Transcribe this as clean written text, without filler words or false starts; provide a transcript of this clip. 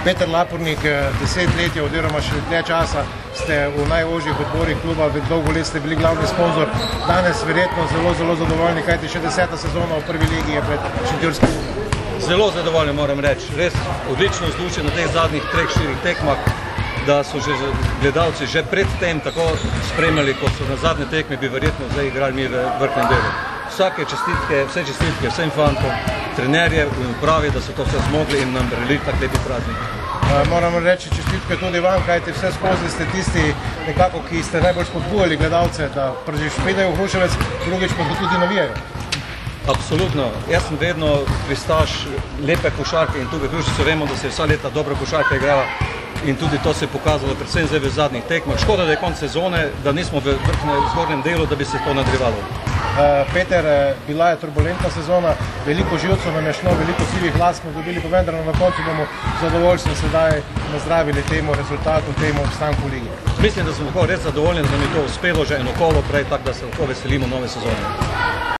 Peter Lapornik, 10 let oziroma še dlje časa ste v najožjih odborih kluba, dolgo let ste bili glavni sponzor, danes verjetno zelo zadovoljni, kajti še 10. sezona v prvi ligi je pred Šentjurskim. Zelo zadovoljen moram reči, res odlično vzdušje na teh zadnjih 3-4 tekmah, da so že gledalci že pred tem tako spremljali, kot so na zadnje tekme, bi verjetno zdaj igrali mi v vrhnem delu. Vse čestitke vsem fantom, trenerje v upravi, da so to vse zmogli in nam darili tak lepi praznik. Moramo reči čestitke tudi vam, kajte vse skozi ste tisti nekako, ki ste najbolj spodbujali gledalce, da prvič pridejo v Hruševec, drugič pa tudi navijajo. Absolutno. Jaz sem vedno pristaš lepe košarke in tu v Hruševcu vemo, da se vsa leta dobra košarka igrala in tudi to se je pokazalo predvsem zdaj v zadnjih tekmah. Škoda, da je konec sezone, da nismo v zgornjem delu, da bi se to nadrevalo. Peter, bila je turbulentna sezona, veliko živcev nam je šlo, veliko sivih glas smo dobili, pa vendar na koncu bomo zadovoljstvo sedaj nazdravili temu rezultatu, temu obstanku v ligi. Mislim, da smo lahko res zadovoljni, da nam je to uspelo že eno kolo prej, tako da se lahko veselimo nove sezone.